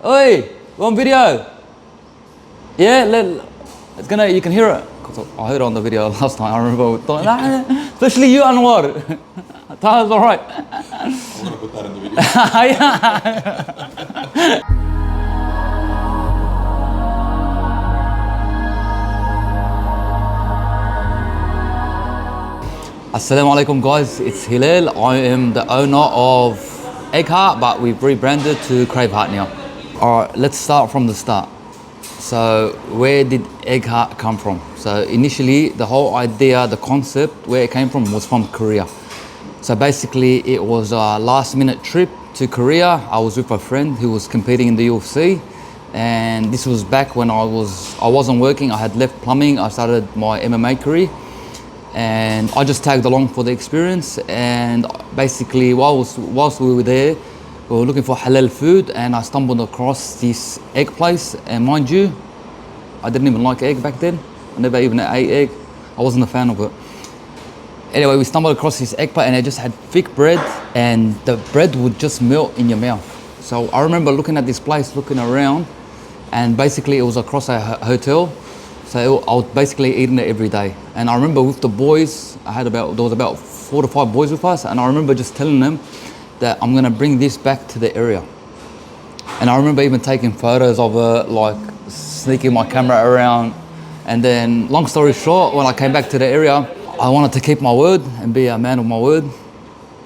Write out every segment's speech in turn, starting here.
Oi, one video. Yeah, it's gonna. You can hear it. 'Cause I heard it on the video last time. I remember, especially you, Anwar. That was all right. I'm gonna put that in the video. Assalamu alaikum guys, it's Hellal. I am the owner of Egg Hut, but we've rebranded to Crave Hut now. Alright, let's start from the start. So where did Egg Hut come from? So initially the whole idea, the concept, where it came from was from Korea. So basically it was a last minute trip to Korea. I was with a friend who was competing in the UFC, and this was back when I wasn't working. I had left plumbing. I started my MMA career. And I just tagged along for the experience, and basically whilst we were there, we were looking for halal food, and I stumbled across this egg place. And mind you, I didn't even like egg back then. I never even ate egg. I wasn't a fan of it. Anyway, we stumbled across this egg place, and it just had thick bread, and the bread would just melt in your mouth. So I remember looking at this place, looking around, and basically it was across a hotel. So I was basically eating it every day. And I remember with the boys, there was about 4 to 5 boys with us, and I remember just telling them that I'm gonna bring this back to the area. And I remember even taking photos of it, like sneaking my camera around. And then, long story short, when I came back to the area, I wanted to keep my word and be a man of my word.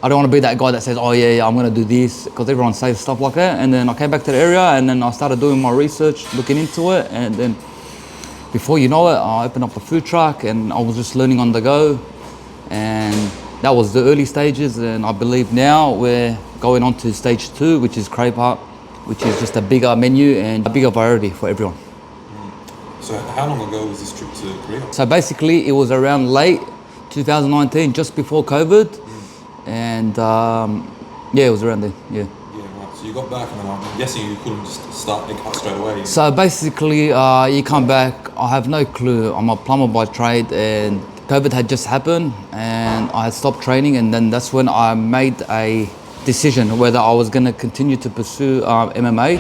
I don't want to be that guy that says, oh yeah, I'm gonna do this, because everyone says stuff like that. And then I came back to the area, and then I started doing my research, looking into it, and then before you know it, I opened up a food truck, and I was just learning on the go. And that was the early stages, and I believe now we're going on to stage 2, which is Crave Hut, which is just a bigger menu and a bigger variety for everyone. So how long ago was this trip to Korea? So basically it was around late 2019, just before COVID. And yeah, it was around then, yeah. So you got back, and I'm guessing you couldn't just start Egg Hut straight away. So basically, you come back, I have no clue. I'm a plumber by trade, and COVID had just happened, and I had stopped training, and then that's when I made a decision whether I was going to continue to pursue MMA.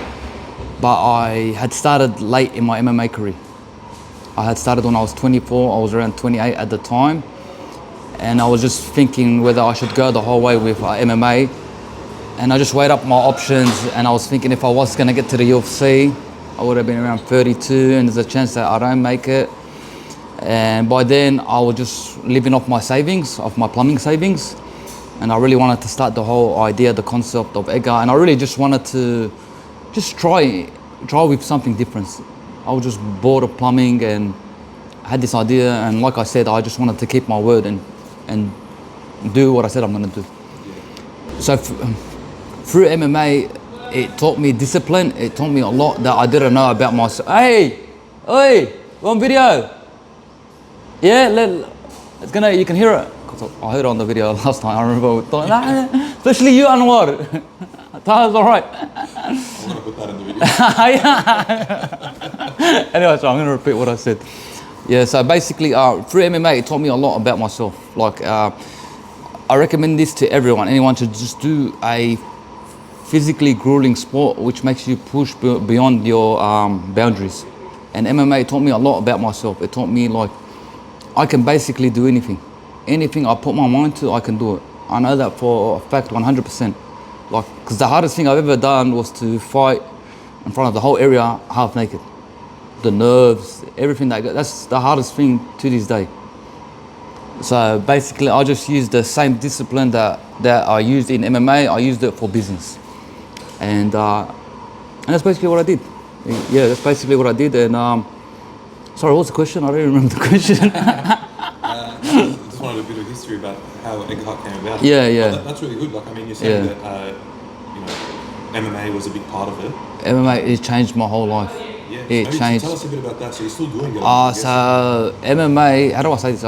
But I had started late in my MMA career. I had started when I was 24, I was around 28 at the time, and I was just thinking whether I should go the whole way with MMA. And I just weighed up my options, and I was thinking if I was going to get to the UFC, I would have been around 32, and there's a chance that I don't make it. And by then, I was just living off my savings, off my plumbing savings. And I really wanted to start the whole idea, the concept of Egg Hut. And I really just wanted to just try with something different. I was just bored of plumbing, and I had this idea. And like I said, I just wanted to keep my word and do what I said I'm going to do. So through MMA, it taught me discipline. It taught me a lot that I didn't know about myself. Hey, oi, one video. Yeah, it's gonna. You can hear it. 'Cause I heard it on the video last time. I remember, especially you, Anwar. That was all right. I'm gonna put that in the video. Anyway, so I'm gonna repeat what I said. Yeah. So basically, through MMA, it taught me a lot about myself. Like, I recommend this to everyone. Anyone should just do a physically grueling sport which makes you push beyond your boundaries. And MMA taught me a lot about myself. It taught me, like, I can basically do anything. Anything I put my mind to, I can do it. I know that for a fact, 100%. Like, because the hardest thing I've ever done was to fight in front of the whole area half naked. The nerves, everything that's the hardest thing to this day. So basically, I just used the same discipline that I used in MMA. I used it for business, and that's basically what I did. Yeah, that's basically what I did. And sorry, what's the question? I don't even remember the question. I just wanted a bit of history about how Egg Hut came about. Yeah. Well, that's really good. Like, I mean, you're saying that MMA was a big part of it. MMA, it changed my whole life. Yeah, it changed. Tell us a bit about that. So you're still doing it. So MMA, how do I say this?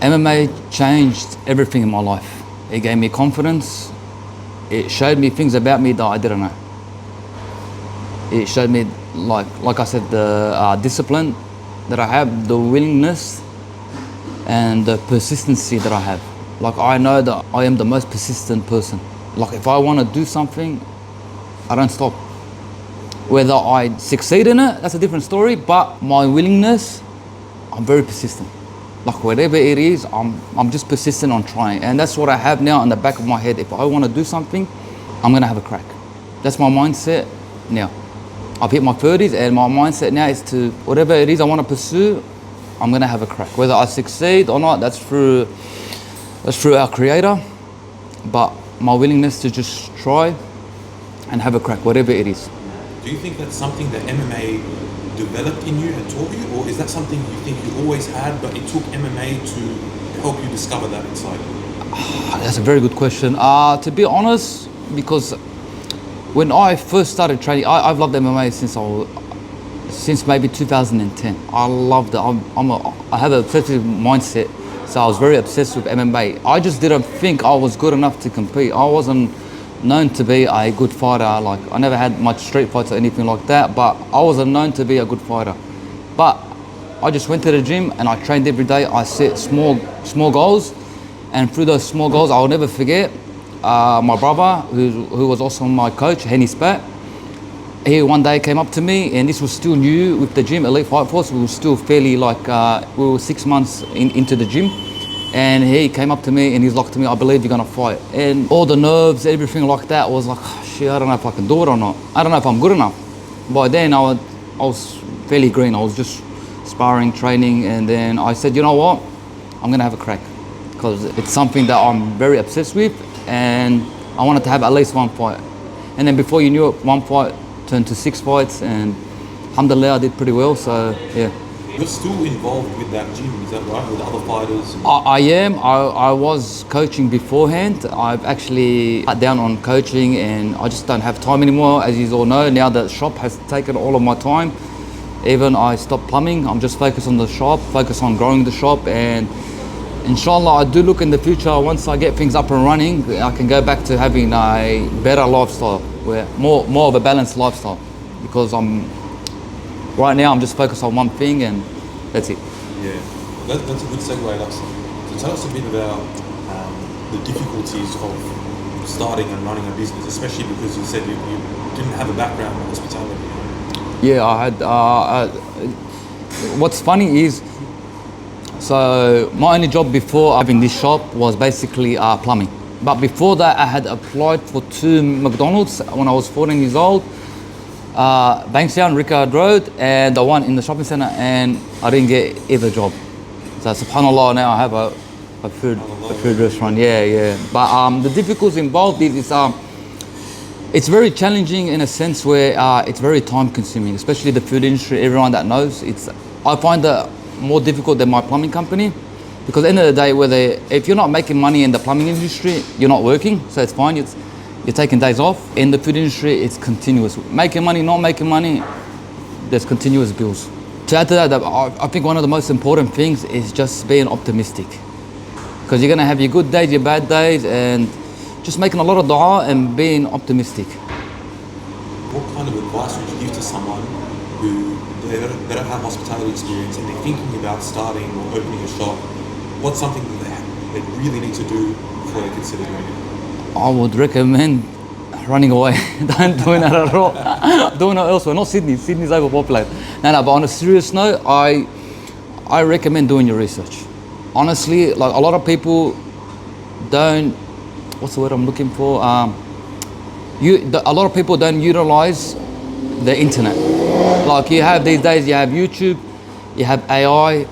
MMA changed everything in my life. It gave me confidence. It showed me things about me that I didn't know. It showed me, like I said, the discipline that I have, the willingness, and the persistency that I have. Like, I know that I am the most persistent person. Like, if I want to do something, I don't stop. Whether I succeed in it, that's a different story. But my willingness, I'm very persistent. Like whatever it is, I'm just persistent on trying. And that's what I have now in the back of my head. If I want to do something, I'm gonna have a crack. That's my mindset now. I've hit my 30s and my mindset now is to, whatever it is I want to pursue, I'm gonna have a crack. Whether I succeed or not, that's through our creator. But my willingness to just try and have a crack, whatever it is. Do you think that's something that MMA developed in you and taught you, or is that something you think you always had, but it took MMA to help you discover that inside you? That's a very good question. To be honest, because when I first started training, I've loved MMA since maybe 2010. I loved it. I have an obsessive mindset, so I was very obsessed with MMA. I just didn't think I was good enough to compete. I wasn't known to be a good fighter. Like I never had much street fights or anything like that, but I wasn't known to be a good fighter. But I just went to the gym and I trained every day. I set small goals, and through those small goals, I'll never forget my brother, who was also my coach, Henny Spat. He one day came up to me, and this was still new with the gym, Elite Fight Force. We were still fairly we were 6 months into the gym. And he came up to me and he's like to me, I believe you're gonna fight. And all the nerves, everything like that was like, shit, I don't know if I can do it or not. I don't know if I'm good enough. By then I was fairly green. I was just sparring, training, and then I said, you know what? I'm gonna have a crack. Because it's something that I'm very obsessed with, and I wanted to have at least one fight. And then before you knew it, one fight turned to 6 fights, and alhamdulillah, I did pretty well, so yeah. You're still involved with that gym, is that right? With other fighters? I am. I was coaching beforehand. I've actually cut down on coaching and I just don't have time anymore. As you all know, now the shop has taken all of my time. Even I stopped plumbing. I'm just focused on the shop, focused on growing the shop, and inshallah I do look in the future, once I get things up and running, I can go back to having a better lifestyle, where more of a balanced lifestyle, because right now I'm just focused on one thing and that's it. Yeah, that's a good segue, Alkasa. So tell us a bit about the difficulties of starting and running a business, especially because you said you didn't have a background in hospitality. Yeah, I had, what's funny is, so my only job before having this shop was basically plumbing. But before that I had applied for 2 McDonald's when I was 14 years old. Bankstown, Rickard Road, and the one in the shopping centre, and I didn't get either job. So subhanallah, now I have a food restaurant. Yeah. But the difficulties involved is it's very challenging in a sense where it's very time consuming, especially the food industry. Everyone that knows, I find that more difficult than my plumbing company, because at the end of the day, if you're not making money in the plumbing industry, you're not working, so it's fine. You're taking days off. In the food industry, it's continuous. Making money, not making money, there's continuous bills. To add to that, I think one of the most important things is just being optimistic. Because you're gonna have your good days, your bad days, and just making a lot of dua and being optimistic. What kind of advice would you give to someone who they don't have hospitality experience and they're thinking about starting or opening a shop? What's something that they really need to do before they consider doing it? I would recommend running away. Don't do that at all. Doing it elsewhere, not Sydney. Sydney's overpopulated. No, but on a serious note, I recommend doing your research. Honestly, like a lot of people don't, what's the word I'm looking for? A lot of people don't utilize the internet. Like you have these days, you have YouTube, you have AI,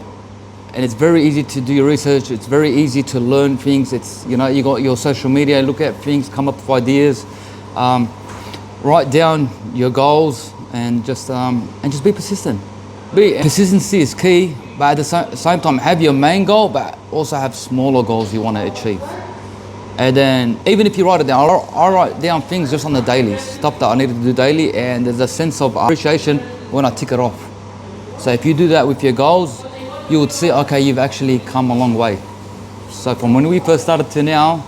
and it's very easy to do your research. It's very easy to learn things. You got your social media, look at things, come up with ideas, write down your goals, and just be persistent. Consistency is key, but at the same time, have your main goal, but also have smaller goals you want to achieve. And then, even if you write it down, I write down things just on the daily, stuff that I need to do daily, and there's a sense of appreciation when I tick it off. So if you do that with your goals, you would see, okay, you've actually come a long way. So from when we first started to now,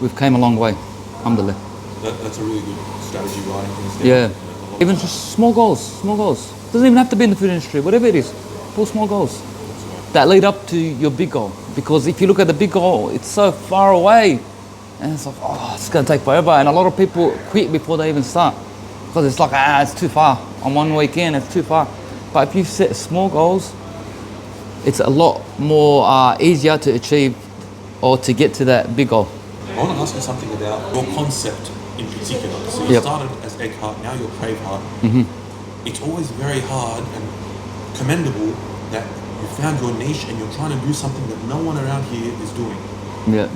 we've came a long way, alhamdulillah. That's a really good strategy, writing things down. Yeah, even just small goals. Doesn't even have to be in the food industry, whatever it is, pull small goals that lead up to your big goal. Because if you look at the big goal, it's so far away, and it's like, oh, it's gonna take forever. And a lot of people quit before they even start. because it's like, it's too far. On one weekend, it's too far. But if you set small goals, it's a lot more easier to achieve or to get to that big goal. I want to ask you something about your concept in particular. So you started as Egg Hut, now you're Crave Hut. It's always very hard and commendable that you found your niche and you're trying to do something that no one around here is doing. Yeah.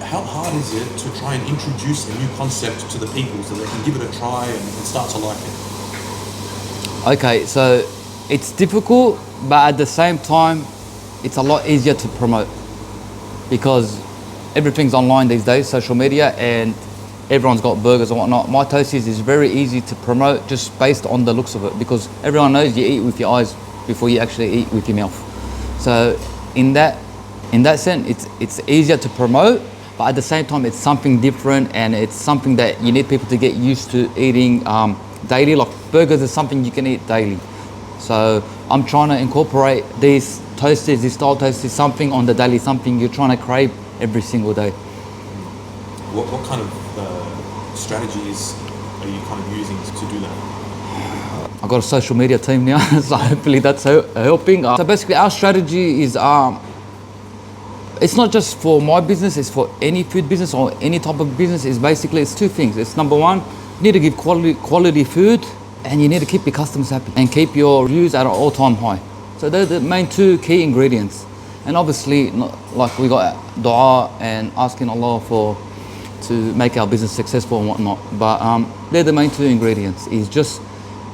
How hard is it to try and introduce a new concept to the people so they can give it a try and start to like it? Okay, so it's difficult, but at the same time, it's a lot easier to promote because everything's online these days, social media, and everyone's got burgers and whatnot. My Toasties is very easy to promote just based on the looks of it because everyone knows you eat with your eyes before you actually eat with your mouth. So in that sense, it's easier to promote, but at the same time, it's something different and it's something that you need people to get used to eating daily. Like burgers is something you can eat daily. So I'm trying to incorporate these Toasties, these style Toasties, something on the daily, something you're trying to crave every single day. What kind of strategies are you kind of using to do that? I've got a social media team now, so hopefully that's helping. So basically our strategy is, it's not just for my business, it's for any food business or any type of business. It's two things. It's number one, you need to give quality food and you need to keep your customers happy and keep your views at an all-time high. So they're the main two key ingredients. And obviously, like we got dua and asking Allah to make our business successful and whatnot. But they're the main two ingredients. Is just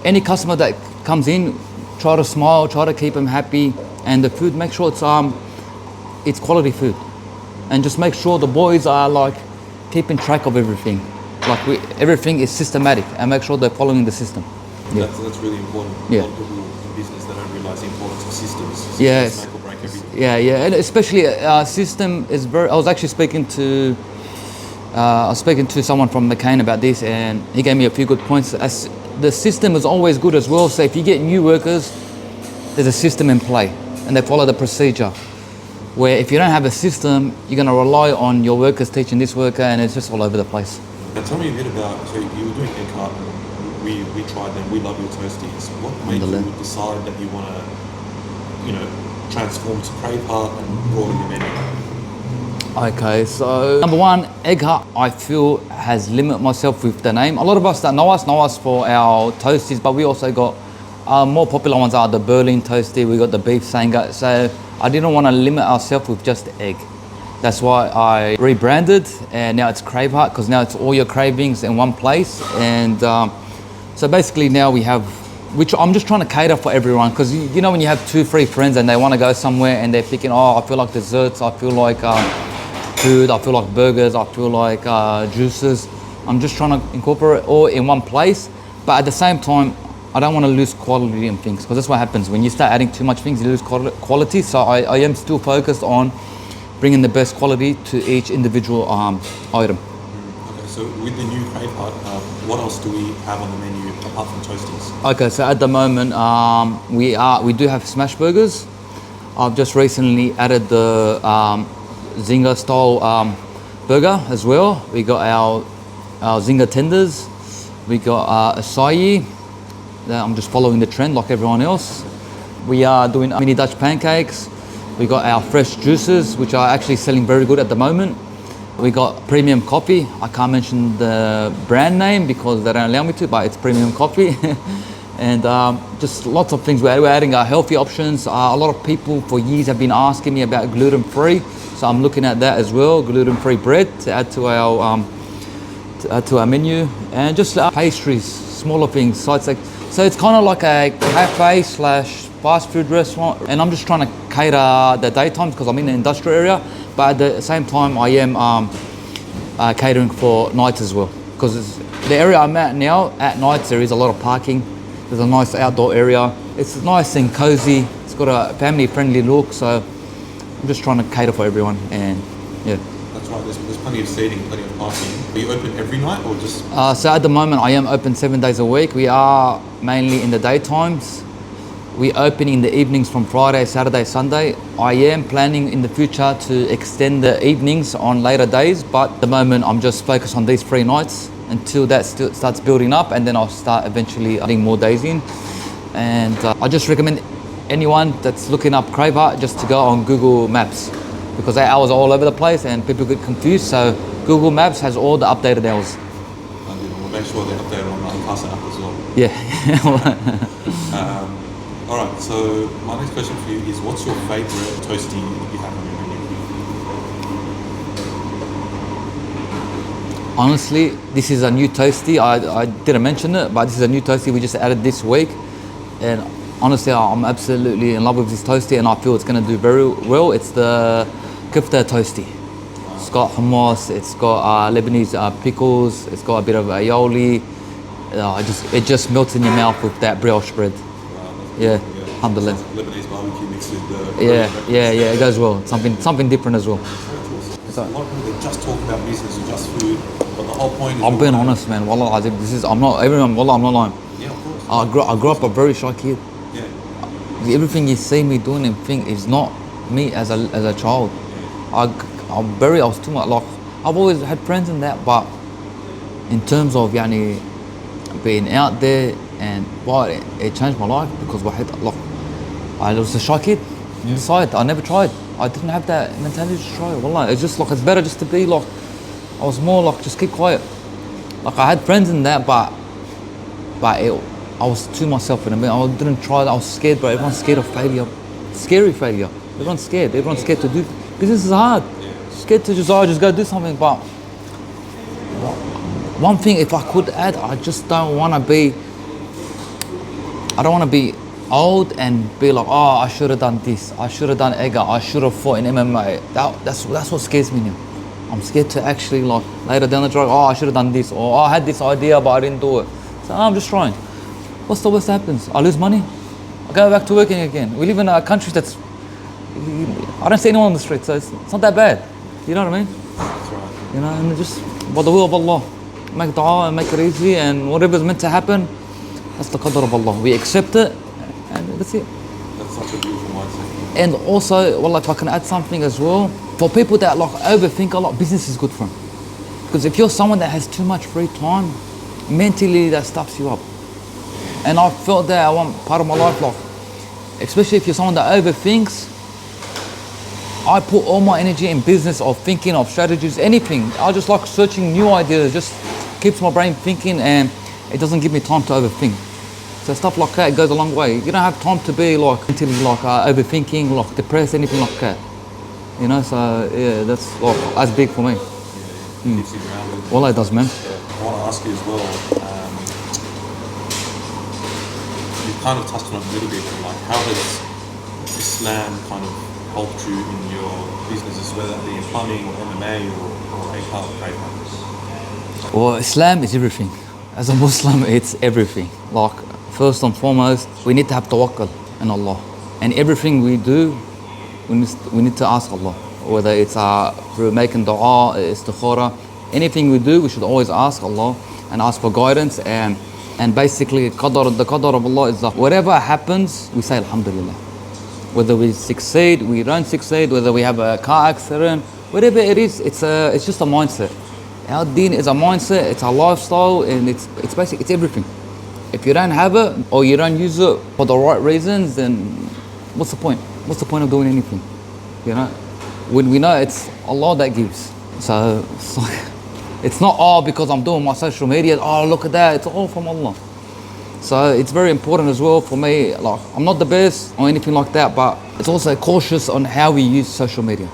any customer that comes in, try to smile, try to keep them happy, and the food, make sure it's quality food, and just make sure the boys are like keeping track of everything. Like everything is systematic, and make sure they're following the system. Yeah. That's really important. Yeah. A lot of people in business, they don't realise the importance of systems. Systems Yes. make or break everything. Yeah, and especially system is very. I was actually speaking to someone from McCain about this, and he gave me a few good points. As the system is always good as well. So if you get new workers, there's a system in play, and they follow the procedure. Where if you don't have a system, you're going to rely on your workers teaching this worker, and it's just all over the place. Now tell me a bit about, so you were doing Egg Hut, and we tried them, we love your Toasties. What made you decide that you want to, transform to Crave Hut and broaden your menu? Okay, so number one, Egg Hut, I feel, has limited myself with the name. A lot of us that know us for our Toasties, but we also got more popular ones are the Berlin Toastie, we got the beef Sanga. So I didn't want to limit ourselves with just egg. That's why I rebranded, and now it's Crave Hut, because now it's all your cravings in one place. And so basically now we have, which I'm just trying to cater for everyone, because you know when you have 2-3 friends and they want to go somewhere and they're thinking, I feel like desserts, I feel like food, I feel like burgers, I feel like juices. I'm just trying to incorporate it all in one place, but at the same time, I don't want to lose quality in things, because that's what happens when you start adding too much things, you lose quality. So I am still focused on bringing the best quality to each individual item. Okay, so with the new Crave Hut, what else do we have on the menu apart from Toasties? Okay, so at the moment we do have smash burgers. I've just recently added the Zinger style burger as well. We got our Zinger tenders. We got acai. I'm just following the trend like everyone else. We are doing mini Dutch pancakes. We got our fresh juices, which are actually selling very good at the moment. We got premium coffee. I can't mention the brand name because they don't allow me to, but it's premium coffee. And just lots of things. We're adding our healthy options. A lot of people for years have been asking me about gluten-free, so I'm looking at that as well. Gluten-free bread to add to our menu, and just pastries, smaller things. So it's kind of like a cafe / fast food restaurant, and I'm just trying to cater the daytimes because I'm in the industrial area, but at the same time I am catering for nights as well, because the area I'm at now, at nights there is a lot of parking. There's a nice outdoor area. It's nice and cozy. It's got a family-friendly look, so I'm just trying to cater for everyone, and yeah. That's right, there's plenty of seating, plenty of parking. Are you open every night or just? So at the moment I am open 7 days a week. We are mainly in the daytimes. We open in the evenings from Friday, Saturday, Sunday. I am planning in the future to extend the evenings on later days, but at the moment I'm just focused on these 3 nights, until that starts building up, and then I'll start eventually adding more days in. And I just recommend anyone that's looking up Crave Hut just to go on Google Maps, because the hours are all over the place and people get confused. So Google Maps has all the updated hours. And we'll make sure they're updated on the Alkasa app as well. Yeah. All right, so my next question for you is, what's your favorite toasty you have on your menu? Honestly, this is a new toasty. I didn't mention it, but this is a new toasty we just added this week. And honestly, I'm absolutely in love with this toasty, and I feel it's going to do very well. It's the kifta toasty. It's got hummus, it's got Lebanese pickles, it's got a bit of aioli. It just melts in your mouth with that brioche bread. Yeah, alhamdulillah. Lebanese barbecue mixed with the... Yeah, it goes well. Something different as well. So a lot of people, they just talk about business or just food, but the whole point is... I'm being honest, man. Wallah Azim, I'm not lying. Yeah, of course. I grew up a very shy kid. Yeah. Everything you see me doing and think is not me as a child. I was too much, like, I've always had friends in that, but in terms of yani being out there, and it changed my life, because I was a shy kid inside. I never tried. I didn't have that mentality to try. Wallah, it's just like, it's better just to be like, I was more like, just keep quiet. Like, I had friends in that, but I was to myself, and I didn't try it. I was scared, bro. Everyone's scared of failure. Scary failure. Everyone's scared to do. Business is hard. Scared to just go do something. But one thing, if I could add, I just don't want to be old and be like, oh, I should have done this. I should have done EGA. I should have fought in MMA. That's what scares me now. I'm scared to actually, like, later down the track, I should have done this, or I had this idea but I didn't do it. So I'm just trying. What's the worst that happens? I lose money. I go back to working again. We live in a country that's, I don't see anyone on the street, so it's not that bad. You know what I mean? That's right. You know, and just by the will of Allah, make dua and make it easy, and whatever's meant to happen, that's the qadr of Allah. We accept it, and that's it. That's such a beautiful mindset. And also, well, if I can add something as well, for people that like overthink a lot, business is good for them. Because if you're someone that has too much free time, mentally that stuffs you up. And I felt that at one part of my life, like, especially if you're someone that overthinks, I put all my energy in business, of thinking, of strategies, anything. I just like searching new ideas, just keeps my brain thinking, and it doesn't give me time to overthink. So stuff like that goes a long way. You don't have time to be like mentally like overthinking, like depressed, anything like that. You know, so yeah, that's big for me. Keeps you grounded. Well, it does, man. I want to ask you as well, you kind of touched on it a little bit, like, how has Islam kind of helped you in your businesses, whether that be in plumbing or MMA or a part of Crave Hut? Well, Islam is everything. As a Muslim, it's everything. Like, first and foremost, we need to have tawakkul in Allah. And everything we do, we need to ask Allah. Whether it's through making dua, istikhara, anything we do, we should always ask Allah and ask for guidance. And basically, the qadr of Allah is that whatever happens, we say Alhamdulillah. Whether we succeed, we don't succeed, whether we have a car accident, whatever it is, it's just a mindset. Our deen is a mindset, it's a lifestyle, and it's basically, it's everything. If you don't have it, or you don't use it for the right reasons, then what's the point? What's the point of doing anything? You know? When we know it's Allah that gives. So it's not, because I'm doing my social media, look at that, it's all from Allah. So it's very important as well for me. Like, I'm not the best or anything like that, but it's also cautious on how we use social media.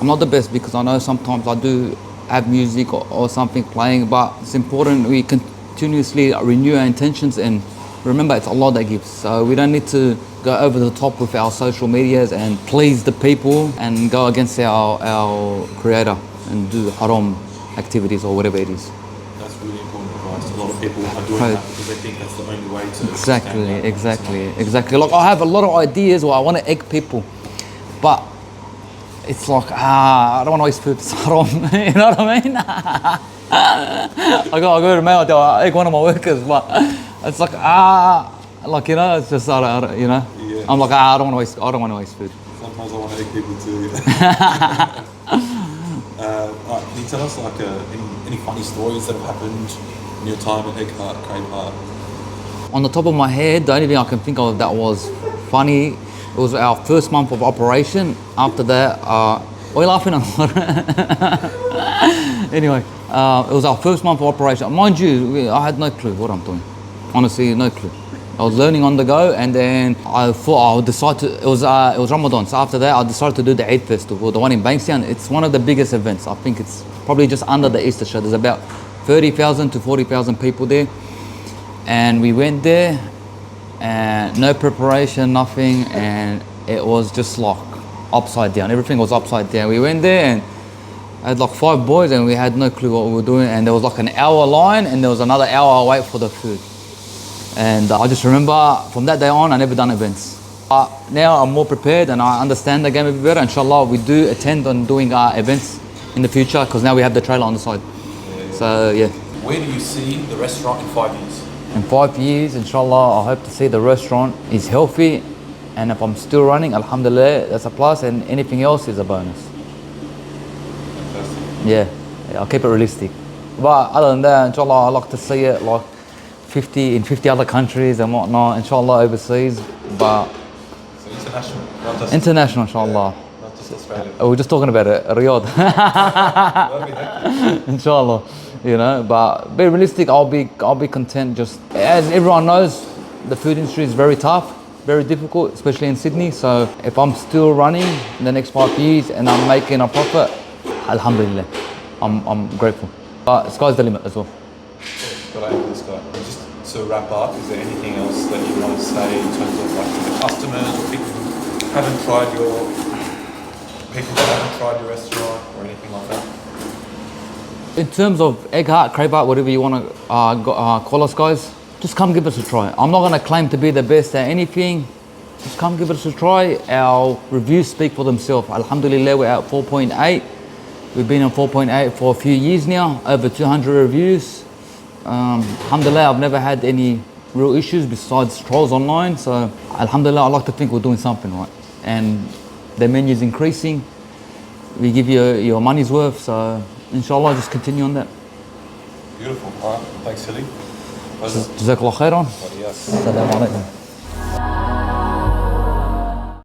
I'm not the best, because I know sometimes I do have music or something playing, but it's important we continuously renew our intentions and remember it's Allah that gives. So we don't need to go over the top with our social medias and please the people and go against our creator and do haram activities or whatever it is. That's really important advice. A lot of people are doing that because they think that's the only way to... Exactly. Like, I have a lot of ideas where I want to egg people, but it's like, I don't want to waste food, it's haram. You know what I mean? I go to mail, I egg one of my workers, but it's like, like, you know, it's just, you know, Yeah. I'm like, I don't want to waste food. Sometimes I want to egg people too. Alright, Can you tell us like any funny stories that have happened in your time at Crave Hut? On the top of my head, the only thing I can think of that was funny, it was our first month of operation. After that, why are you laughing at? Anyway, it was our first month of operation. Mind you, I had no clue what I'm doing. Honestly, no clue. I was learning on the go, and then I thought I would decide to. It was Ramadan, so after that I decided to do the Eid Festival, the one in Bankstown. It's one of the biggest events. I think it's probably just under the Easter show. There's about 30,000 to 40,000 people there, and we went there, and no preparation, nothing, and it was just like upside down. Everything was upside down. We went there and I had like 5 boys, and we had no clue what we were doing. And there was like an hour line, and there was another hour wait for the food. And I just remember from that day on, I never done events. But now I'm more prepared and I understand the game a bit better. Inshallah, we do attend on doing events in the future because now we have the trailer on the side. Yeah. So yeah. Where do you see the restaurant in 5 years? In 5 years, inshallah, I hope to see the restaurant is healthy. And if I'm still running, alhamdulillah, that's a plus. And anything else is a bonus. Fantastic. Yeah, I'll keep it realistic. But other than that, inshallah, I like to see it like 50 other countries and whatnot, inshallah, overseas. But So international, not just international, inshallah. Yeah, not just Australia. We're just talking about it, Riyadh. That'd be hectic. Inshallah, you know. But be realistic. I'll be content. Just as everyone knows, the food industry is very tough, very difficult, especially in Sydney. So if I'm still running in the next 5 years and I'm making a profit, alhamdulillah, I'm grateful. But sky's the limit as well. Got to aim for the sky. Just to wrap up, is there anything else that you want to say in terms of like to the customers or people who haven't tried your restaurant or anything like that? In terms of Egg Hut, Crave Hut, whatever you want to call us, guys, just come give us a try. I'm not going to claim to be the best at anything. Just come give us a try. Our reviews speak for themselves. Alhamdulillah, we're at 4.8. We've been on 4.8 for a few years now, over 200 reviews. Alhamdulillah, I've never had any real issues besides trolls online. So alhamdulillah, I like to think we're doing something right. And the menu is increasing. We give you your money's worth. So inshallah, just continue on that. Beautiful. All right. Thanks, Hilly. Jazakallah khairan. Yes. Assalamu alaikum.